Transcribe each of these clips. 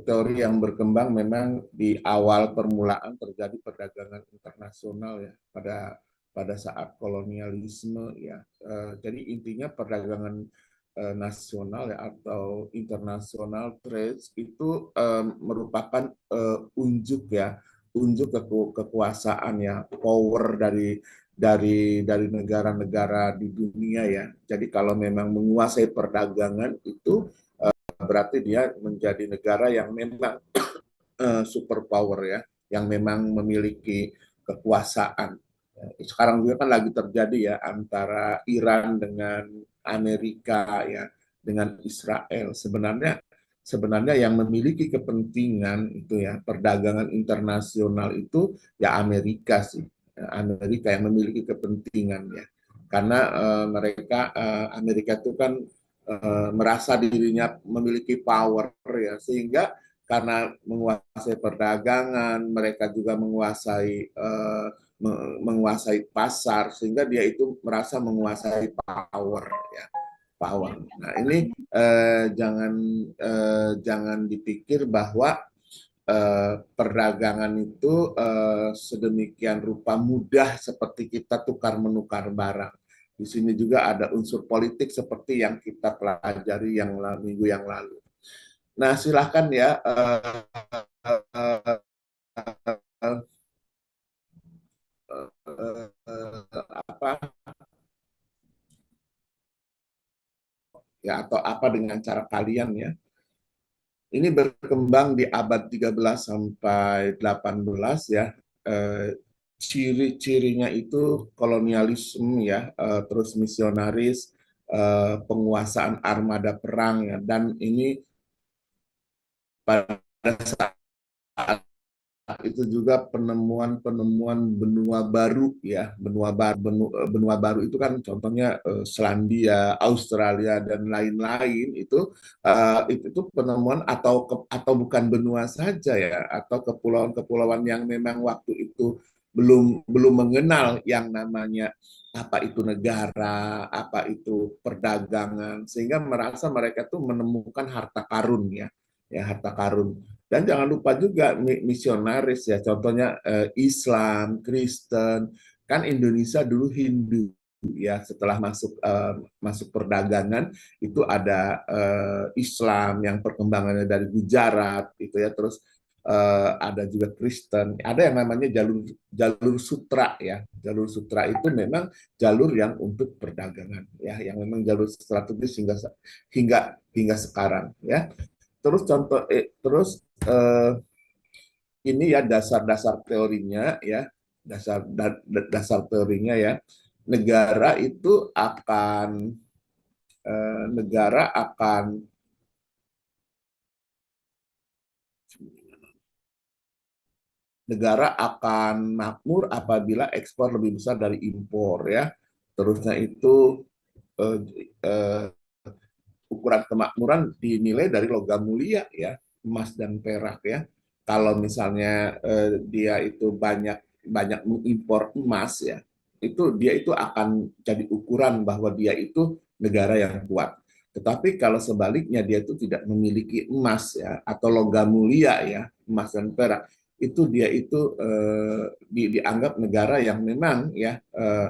teori yang berkembang memang di awal permulaan terjadi perdagangan internasional ya pada saat kolonialisme ya. Jadi intinya perdagangan nasional ya atau internasional trade itu merupakan unjuk kekuasaan ya, power dari negara-negara di dunia ya. Jadi kalau memang menguasai perdagangan itu berarti dia menjadi negara yang memang super power ya, yang memang memiliki kekuasaan. Sekarang juga kan lagi terjadi ya antara Iran dengan Amerika ya, dengan Israel. Sebenarnya yang memiliki kepentingan itu ya perdagangan internasional itu ya Amerika sih. Amerika yang memiliki kepentingan ya. Karena Amerika itu kan merasa dirinya memiliki power ya, sehingga karena menguasai perdagangan, mereka juga menguasai pasar, sehingga dia itu merasa menguasai power ya, power. Nah ini jangan dipikir bahwa perdagangan itu sedemikian rupa mudah seperti kita tukar menukar barang. Di sini juga ada unsur politik seperti yang kita pelajari minggu yang lalu. Nah, silahkan ya apa ya atau apa dengan cara kalian ya. Ini berkembang di abad 13 sampai 18 ya. Ciri-cirinya itu kolonialisme ya, terus misionaris, penguasaan armada perang ya, dan ini pada saat itu juga penemuan-penemuan benua baru ya, benua baru itu kan contohnya Selandia, Australia dan lain-lain itu penemuan atau bukan benua saja ya, atau kepulauan-kepulauan yang memang waktu itu belum mengenal yang namanya apa itu negara, apa itu perdagangan, sehingga merasa mereka tuh menemukan harta karun ya harta karun. Dan jangan lupa juga misionaris ya, contohnya Islam, Kristen, kan Indonesia dulu Hindu ya, setelah masuk perdagangan itu ada Islam yang perkembangannya dari Gujarat gitu ya, terus ada juga Kristen, ada yang namanya jalur jalur sutra ya, jalur sutra itu memang jalur yang untuk perdagangan ya, yang memang jalur strategis hingga hingga sekarang ya. Terus ini ya dasar-dasar teorinya ya, dasar teorinya ya. Negara itu akan negara akan negara akan makmur apabila ekspor lebih besar dari impor ya. Terusnya itu eh, eh, ukuran kemakmuran dinilai dari logam mulia ya, emas dan perak ya. Kalau misalnya dia itu banyak banyak mengimpor emas ya, dia itu akan jadi ukuran bahwa dia itu negara yang kuat. Tetapi kalau sebaliknya dia itu tidak memiliki emas ya atau logam mulia ya, emas dan perak, itu dia itu dianggap negara yang memang ya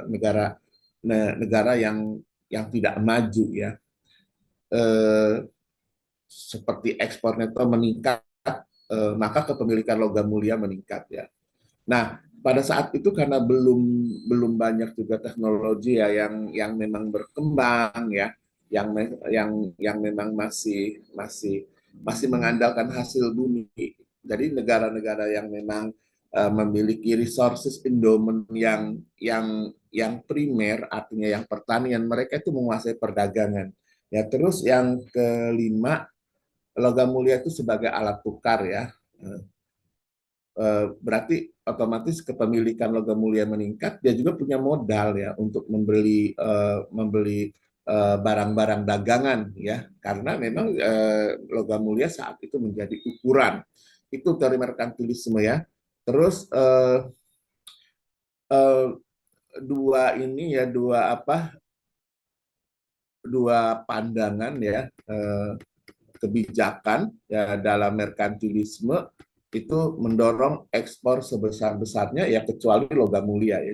negara yang tidak maju ya, eh, seperti ekspornya itu meningkat, maka kepemilikan logam mulia meningkat ya. Nah, pada saat itu karena belum banyak juga teknologi ya yang memang berkembang ya, yang memang masih mengandalkan hasil bumi. Jadi negara-negara yang memang memiliki resources endowment yang primer, artinya yang pertanian, mereka itu menguasai perdagangan. Ya, terus yang kelima, logam mulia itu sebagai alat tukar ya. Berarti otomatis kepemilikan logam mulia meningkat, dia juga punya modal ya untuk membeli barang-barang dagangan ya, karena memang logam mulia saat itu menjadi ukuran. Itu dari merkantilisme ya. Terus eh, dua ini ya, dua pandangan ya, kebijakan ya dalam merkantilisme itu mendorong ekspor sebesar-besarnya ya kecuali logam mulia ya.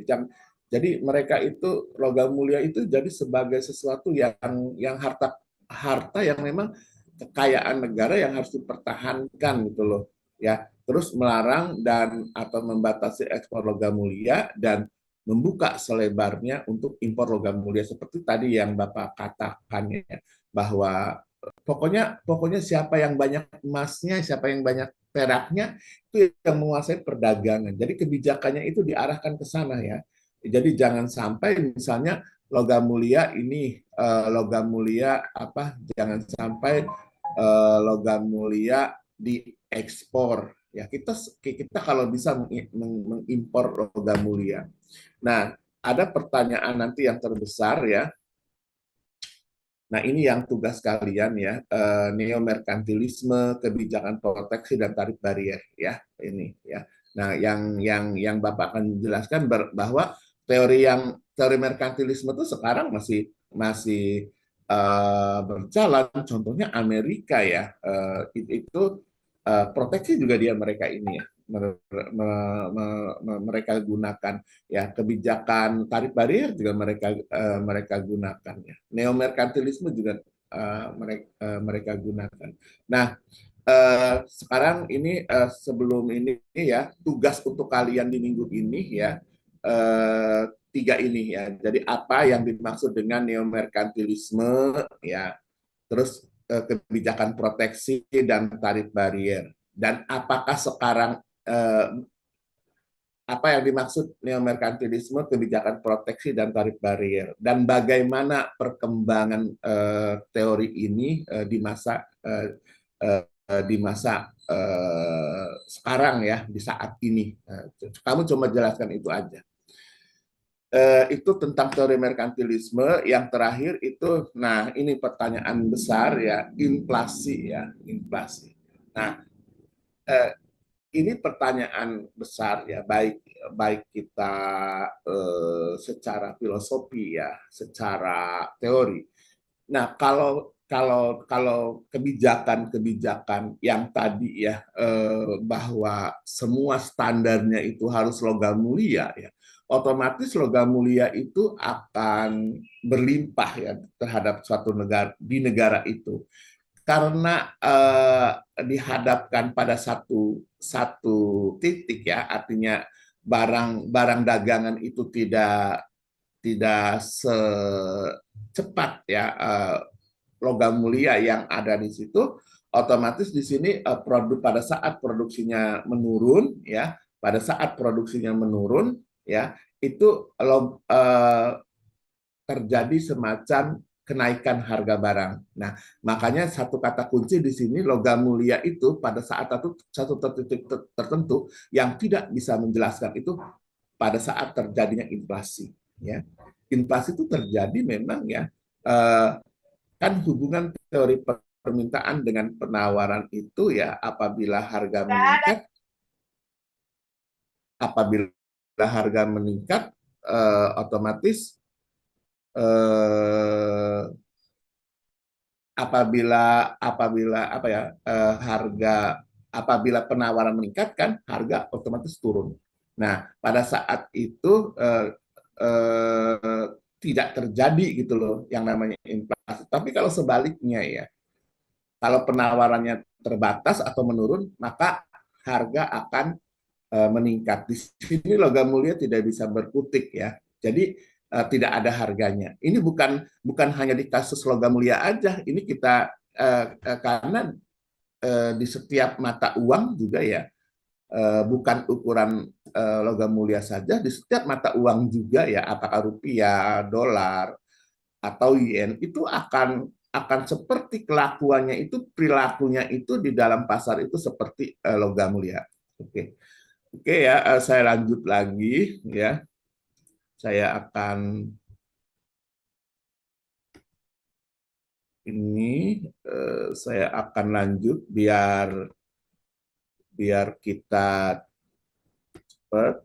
Jadi mereka itu logam mulia itu jadi sebagai sesuatu yang harta harta yang memang kekayaan negara yang harus dipertahankan gitu loh ya. Terus melarang dan atau membatasi ekspor logam mulia dan membuka selebarnya untuk impor logam mulia seperti tadi yang Bapak katakan ya, bahwa pokoknya siapa yang banyak emasnya, siapa yang banyak peraknya itu yang menguasai perdagangan. Jadi kebijakannya itu diarahkan ke sana ya. Jadi jangan sampai misalnya logam mulia ini logam mulia apa jangan sampai logam mulia diekspor ya kita kalau bisa mengimpor logam mulia. Nah, ada pertanyaan nanti yang terbesar ya. Nah, ini yang tugas kalian ya, neomerkantilisme, kebijakan proteksi dan tarif barier ya, ini ya. Nah, yang Bapak akan jelaskan bahwa teori merkantilisme itu sekarang masih masih berjalan. Contohnya Amerika ya, itu proteksi juga dia mereka ini ya, mereka gunakan ya kebijakan tarif barier juga mereka gunakan ya neomerkantilisme juga mereka gunakan. Nah sekarang ini sebelum ini ya tugas untuk kalian di minggu ini ya tiga ini ya. Jadi apa yang dimaksud dengan neomerkantilisme ya, terus kebijakan proteksi dan tarif barier, dan apakah sekarang eh, apa yang dimaksud neomerkantilisme, kebijakan proteksi dan tarif barier, dan bagaimana perkembangan teori ini di masa sekarang ya, di saat ini. Kamu cuma jelaskan itu aja. Itu tentang teori merkantilisme. Yang terakhir itu, nah ini pertanyaan besar ya, inflasi ya, inflasi. Nah, eh, ini pertanyaan besar ya, baik baik kita secara filosofi ya, secara teori. Nah, kalau kebijakan-kebijakan yang tadi ya bahwa semua standarnya itu harus logam mulia ya, otomatis logam mulia itu akan berlimpah ya terhadap suatu negara di negara itu karena dihadapkan pada satu satu titik ya, artinya barang dagangan itu tidak secepat ya logam mulia yang ada di situ, otomatis di sini produk pada saat produksinya menurun ya, pada saat produksinya menurun ya itu terjadi semacam kenaikan harga barang. Nah, makanya satu kata kunci di sini logam mulia itu pada saat satu titik tertentu yang tidak bisa menjelaskan itu pada saat terjadinya inflasi. Ya, inflasi itu terjadi memang ya kan hubungan teori permintaan dengan penawaran itu ya apabila harga meningkat otomatis eh, apabila apabila apa ya harga apabila penawaran meningkat kan harga otomatis turun. Nah, pada saat itu tidak terjadi gitu loh yang namanya inflasi. Tapi kalau sebaliknya ya, kalau penawarannya terbatas atau menurun, maka harga akan meningkat. Di sini logam mulia tidak bisa berkutik ya. Jadi tidak ada harganya. Ini bukan hanya di kasus logam mulia aja. Ini kita karena di setiap mata uang juga ya, bukan ukuran logam mulia saja, di setiap mata uang juga ya, apakah rupiah, dolar atau yen itu akan seperti kelakuannya itu, perilakunya itu di dalam pasar itu seperti logam mulia. Oke. Oke ya, saya lanjut lagi ya. Saya akan saya akan lanjut biar biar kita cepat.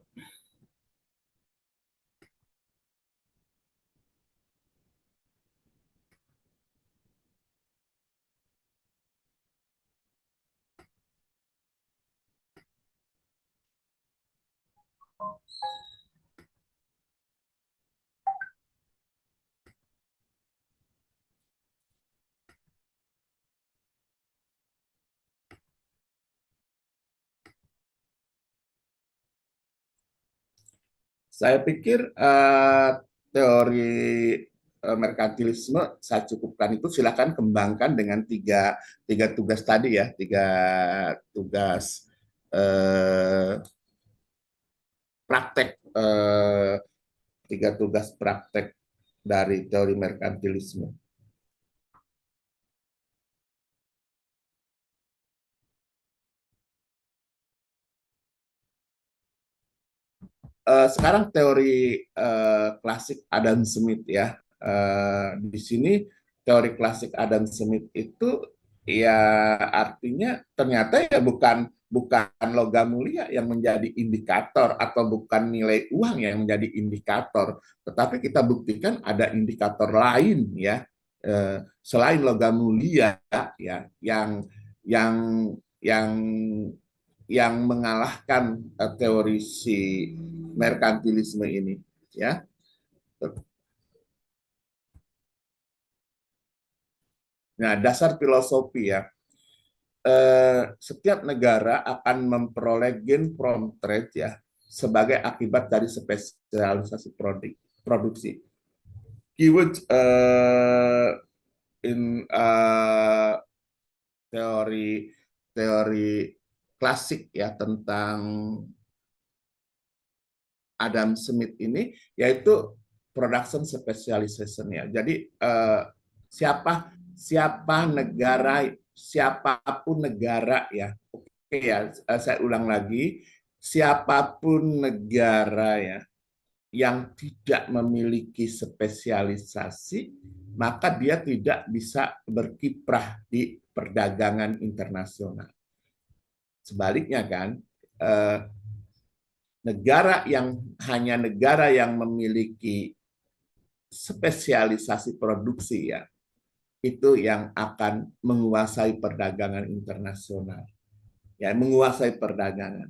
Saya pikir teori merkantilisme saya cukupkan itu, silakan kembangkan dengan tiga tiga tugas tadi ya, tiga tugas eh, praktek tiga tugas praktek dari teori merkantilisme. Sekarang teori klasik Adam Smith ya. Di sini teori klasik Adam Smith itu ya artinya ternyata ya bukan bukan logam mulia yang menjadi indikator, atau bukan nilai uang yang menjadi indikator, tetapi kita buktikan ada indikator lain ya, selain logam mulia ya, yang yang yang mengalahkan teori si merkantilisme ini ya. Nah, dasar filosofi ya, setiap negara akan memperoleh gain from trade ya sebagai akibat dari spesialisasi produksi. Keyword in teori teori klasik ya tentang Adam Smith ini, yaitu production specialization ya. Jadi siapa siapa negara siapapun negara ya. Oke ya, saya ulang lagi, siapapun negara ya yang tidak memiliki spesialisasi, maka dia tidak bisa berkiprah di perdagangan internasional. Sebaliknya kan, eh, negara yang memiliki spesialisasi produksi ya, itu yang akan menguasai perdagangan internasional, ya, menguasai perdagangan.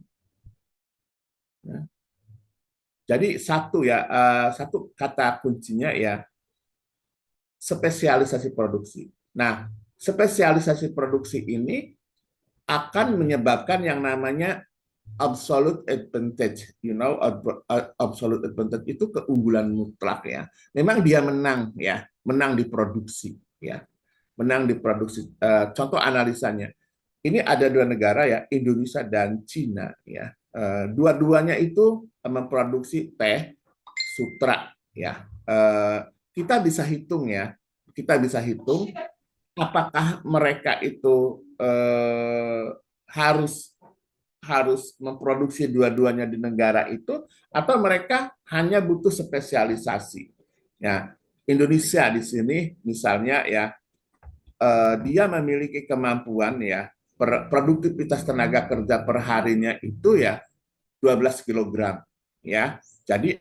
Ya. Jadi satu ya, satu kata kuncinya ya, spesialisasi produksi. Nah, spesialisasi produksi ini akan menyebabkan yang namanya absolute advantage, absolute advantage itu keunggulan mutlak ya. Memang dia menang ya, menang di produksi ya, menang di produksi. Contoh analisanya, ini ada dua negara ya, Indonesia dan Cina ya. Dua-duanya itu memproduksi teh sutra ya. Kita bisa hitung ya, kita bisa hitung apakah mereka itu harus harus memproduksi dua-duanya di negara itu, atau mereka hanya butuh spesialisasi. Ya, Indonesia di sini misalnya ya, dia memiliki kemampuan ya, produktivitas tenaga kerja per harinya itu ya 12 kilogram ya. Jadi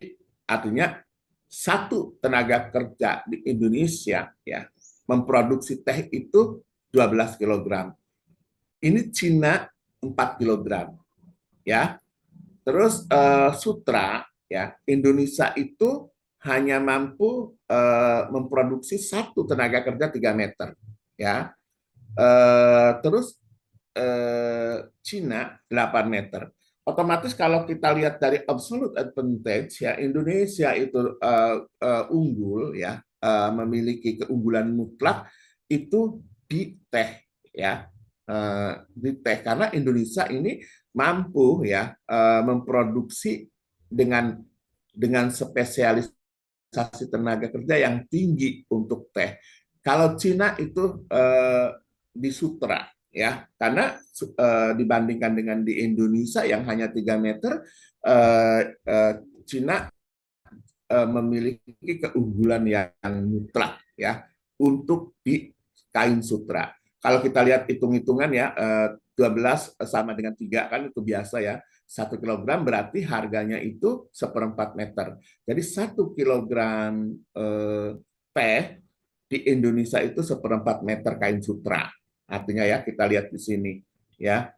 artinya satu tenaga kerja di Indonesia ya memproduksi teh itu 12 kilogram. Ini Cina 4 kilogram ya. Terus sutra ya, Indonesia itu hanya mampu memproduksi satu tenaga kerja 3 meter ya. Terus Cina 8 meter. Otomatis kalau kita lihat dari absolute advantage ya, Indonesia itu unggul ya, memiliki keunggulan mutlak itu di teh ya. Di teh karena Indonesia ini mampu ya memproduksi dengan spesialisasi tenaga kerja yang tinggi untuk teh. Kalau Cina itu di sutra ya, karena dibandingkan dengan di Indonesia yang hanya 3 meter, Cina memiliki keunggulan yang mutlak ya untuk di kain sutra. Kalau kita lihat hitung-hitungan ya, 12 sama dengan 3 kan itu biasa ya. 1 kilogram berarti harganya itu 1/4 meter. Jadi 1 kilogram teh di Indonesia itu 1/4 meter kain sutra. Artinya ya kita lihat di sini ya.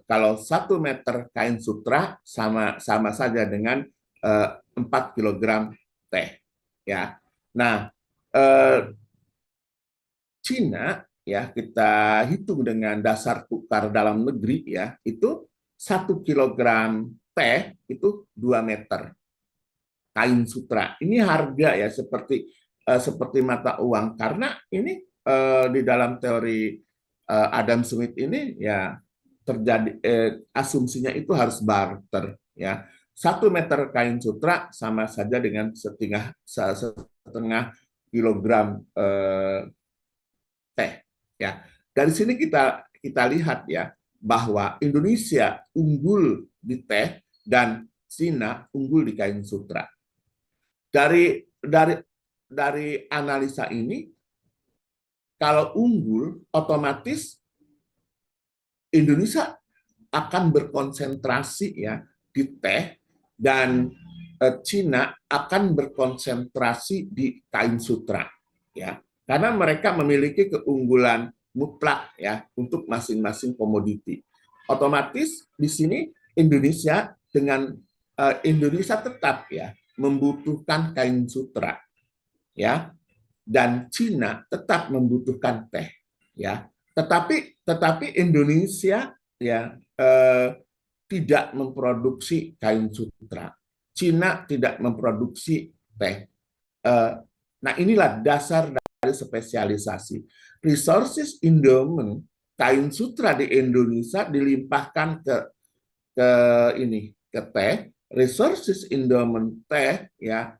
kalau 1 meter kain sutra sama saja dengan 4 kilogram teh. Ya, nah Cina ya kita hitung dengan dasar tukar dalam negeri ya itu 1 kilogram teh itu 2 meter kain sutra. Ini harga ya seperti mata uang karena ini di dalam teori Adam Smith ini ya terjadi asumsinya itu harus barter ya. 1 meter kain sutra sama saja dengan setengah kilogram teh ya. Dari sini kita lihat ya bahwa Indonesia unggul di teh dan Cina unggul di kain sutra. Dari analisa ini, kalau unggul, otomatis Indonesia akan berkonsentrasi ya di teh dan Cina akan berkonsentrasi di kain sutra ya karena mereka memiliki keunggulan mutlak ya untuk masing-masing komoditi. Otomatis di sini Indonesia tetap ya membutuhkan kain sutra ya dan Cina tetap membutuhkan teh ya tetapi Indonesia ya tidak memproduksi kain sutra. Cina tidak memproduksi teh. Nah, inilah dasar dari spesialisasi. Resources endowment kain sutra di Indonesia dilimpahkan ke ke teh. Resources endowment teh ya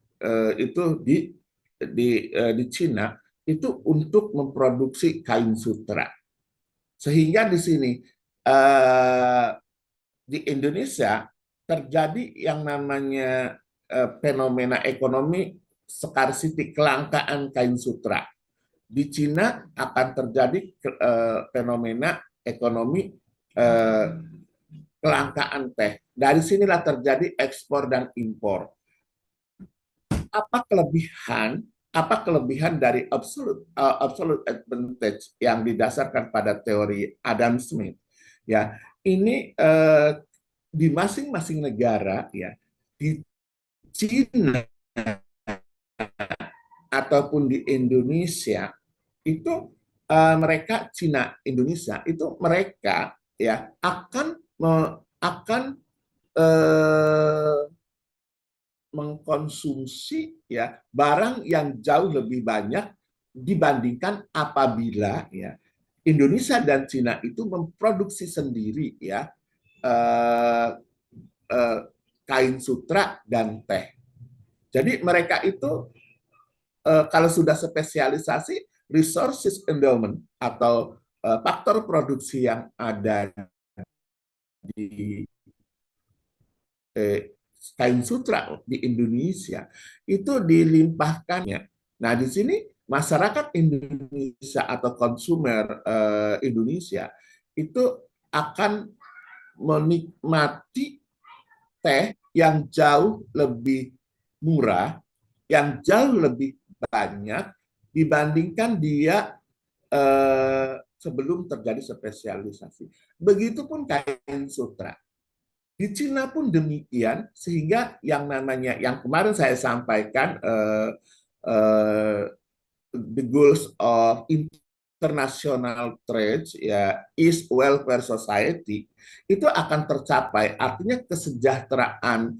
itu di Cina itu untuk memproduksi kain sutra. Sehingga di sini di Indonesia terjadi yang namanya fenomena ekonomi scarcity, kelangkaan kain sutra. Di Cina akan terjadi fenomena ekonomi kelangkaan teh. Dari sinilah terjadi ekspor dan impor. Apa kelebihan dari absolute advantage yang didasarkan pada teori Adam Smith? Ya, ini di masing-masing negara ya di Cina ataupun di Indonesia itu mereka Cina Indonesia itu mereka ya akan mengkonsumsi ya barang yang jauh lebih banyak dibandingkan apabila ya Indonesia dan Cina itu memproduksi sendiri ya eh, eh, kain sutra dan teh. Jadi mereka itu kalau sudah spesialisasi resources endowment atau faktor produksi yang ada di kain sutra di Indonesia itu dilimpahkannya. Nah, di sini masyarakat Indonesia atau konsumer Indonesia itu akan menikmati teh yang jauh lebih murah, yang jauh lebih banyak dibandingkan dia sebelum terjadi spesialisasi. Begitupun kain sutra. Di Cina pun demikian, sehingga yang kemarin saya sampaikan the goals of international trade ya is welfare society itu akan tercapai. Artinya kesejahteraan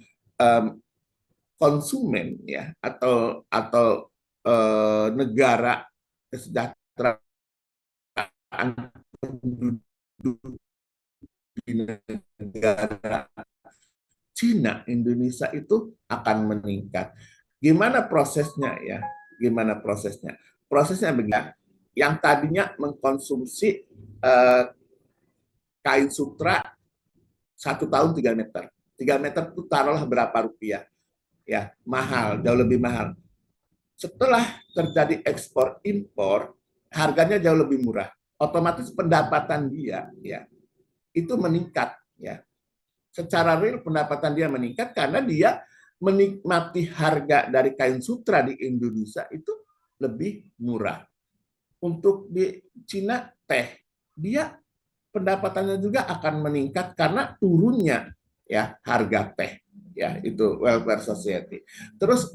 konsumen ya atau negara kesejahteraan penduduk di negara Cina, Indonesia itu akan meningkat. Gimana prosesnya ya? Gimana prosesnya? Prosesnya begini. Yang tadinya mengkonsumsi kain sutra 1 tahun 3 meter. 3 meter itu taruhlah berapa rupiah? Ya, mahal, jauh lebih mahal. Setelah terjadi ekspor impor, harganya jauh lebih murah. Otomatis pendapatan dia ya itu meningkat ya. Secara real pendapatan dia meningkat karena dia menikmati harga dari kain sutra di Indonesia itu lebih murah. Untuk di Cina teh, dia pendapatannya juga akan meningkat karena turunnya ya harga teh, ya itu welfare society. Terus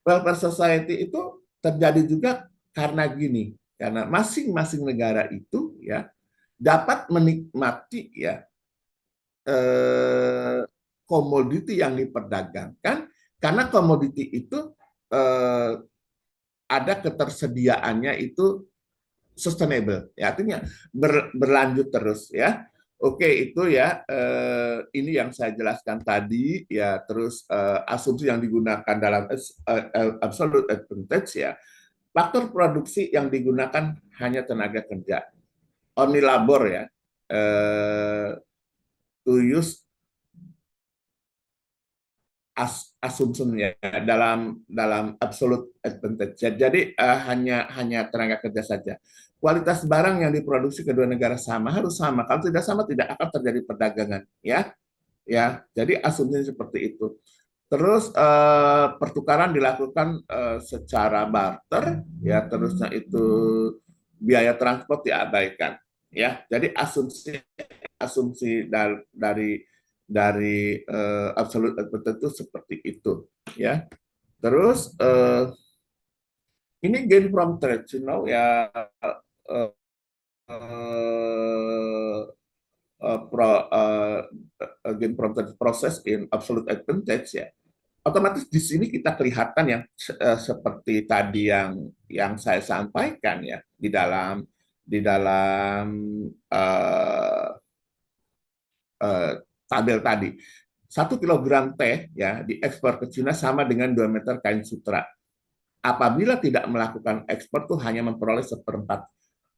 welfare society itu terjadi juga karena gini, karena masing-masing negara itu ya dapat menikmati ya komoditi yang diperdagangkan karena komoditi itu eh, ada ketersediaannya itu sustainable, ya artinya berlanjut terus ya. Oke, itu ya ini yang saya jelaskan tadi ya. Terus asumsi yang digunakan dalam absolute advantage ya. Faktor produksi yang digunakan hanya tenaga kerja, only labor ya. To use asumsinya dalam absolute advantage. Jadi hanya tenaga kerja saja. Kualitas barang yang diproduksi kedua negara sama harus sama. Kalau tidak sama tidak akan terjadi perdagangan, ya. Ya, jadi asumsinya seperti itu. Terus pertukaran dilakukan secara barter, ya. Terusnya itu biaya transport diabaikan, ya. Jadi asumsi asumsi dari absolute advantage itu seperti itu, ya. Terus ini gain from trade, ya uh, gain from trade process in absolute advantage ya. Otomatis di sini kita kelihatan yang seperti tadi yang saya sampaikan ya di dalam uh, uh, tabel tadi. 1 kilogram teh ya diekspor ke Cina sama dengan 2 meter kain sutra. Apabila tidak melakukan ekspor tuh hanya memperoleh 1/4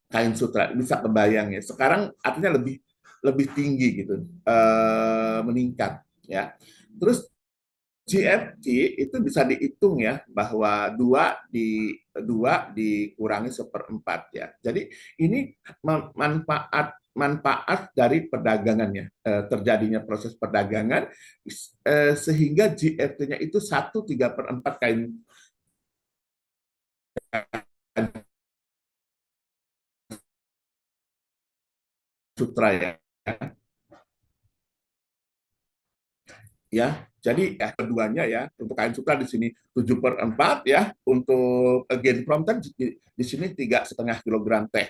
kain sutra. Bisa kebayang ya. Sekarang artinya lebih tinggi gitu, meningkat ya. Terus GFT itu bisa dihitung ya bahwa dua dikurangi 1/4 ya. Jadi ini manfaat dari perdagangannya, terjadinya proses perdagangan sehingga GFT-nya itu 1/3/4 kain sutra ya. Ya, jadi ya keduanya ya untuk kain sutra di sini 7/4 ya, untuk gain from teh di sini 3,5 kilogram teh.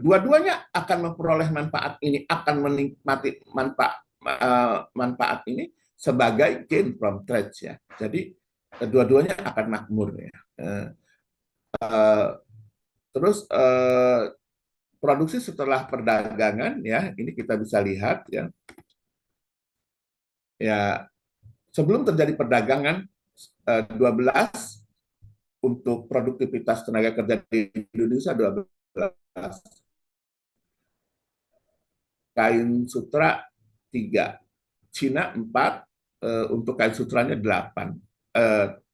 Dua-duanya akan memperoleh manfaat ini, akan menikmati manfaat ini sebagai gain from trade ya. Jadi dua-duanya akan makmur ya. Terus produksi setelah perdagangan ya, ini kita bisa lihat ya. Ya, sebelum terjadi perdagangan 12 untuk produktivitas tenaga kerja di Indonesia 12, kain sutra 3, Cina 4, untuk kain sutranya 8.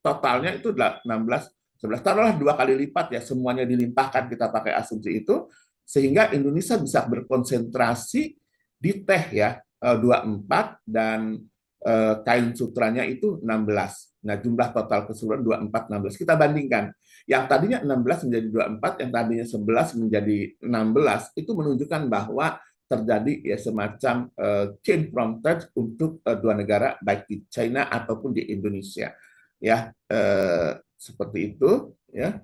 Totalnya itu 16, 11, taruhlah 2 kali lipat ya, semuanya dilimpahkan, kita pakai asumsi itu, sehingga Indonesia bisa berkonsentrasi di teh ya, 24, dan kain sutranya itu 16. Nah, jumlah total keseluruhan 24, 16. Kita bandingkan. Yang tadinya 16 menjadi 24, yang tadinya 11 menjadi 16, itu menunjukkan bahwa terjadi ya semacam chain from trade untuk dua negara, baik di China ataupun di Indonesia. Ya, seperti itu ya.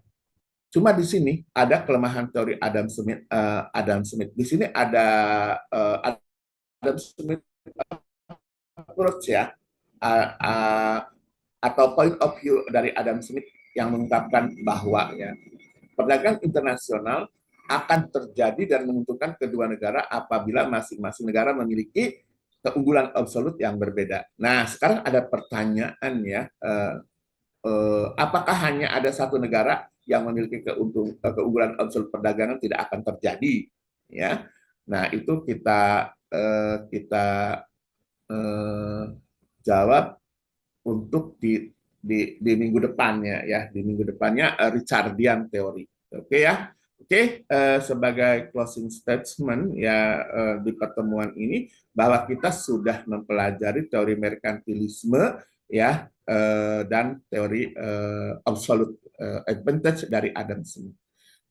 Cuma di sini ada kelemahan teori Adam Smith. Adam Smith. Di sini ada Adam Smith approach ya, atau point of view dari Adam Smith yang mengungkapkan bahwa ya perdagangan internasional akan terjadi dan menguntungkan kedua negara apabila masing-masing negara memiliki keunggulan absolut yang berbeda. Nah, sekarang ada pertanyaan ya, apakah hanya ada satu negara yang memiliki keunggulan absolut perdagangan tidak akan terjadi? Ya, nah itu kita jawab untuk di minggu depannya ya, di minggu depannya Richardian teori. Oke ya. Oke, sebagai closing statement ya, di pertemuan ini bahwa kita sudah mempelajari teori merkantilisme ya, dan teori absolute advantage dari Adam Smith.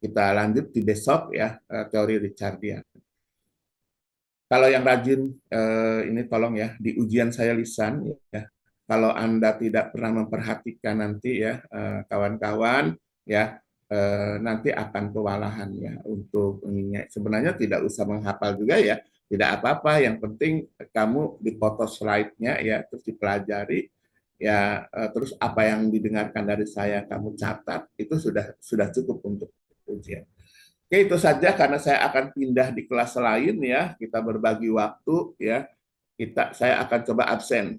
Kita lanjut di besok ya, teori Richardian. Kalau yang rajin ini tolong ya di ujian saya lisan ya. Kalau Anda tidak pernah memperhatikan nanti ya kawan-kawan ya nanti akan kewalahan ya untuk ininya. Sebenarnya tidak usah menghafal juga ya, tidak apa-apa. Yang penting kamu dipoto slide-nya ya terus dipelajari ya terus apa yang didengarkan dari saya kamu catat itu sudah cukup untuk ujian. Oke, itu saja karena saya akan pindah di kelas lain ya. Kita berbagi waktu ya. Saya akan coba absen.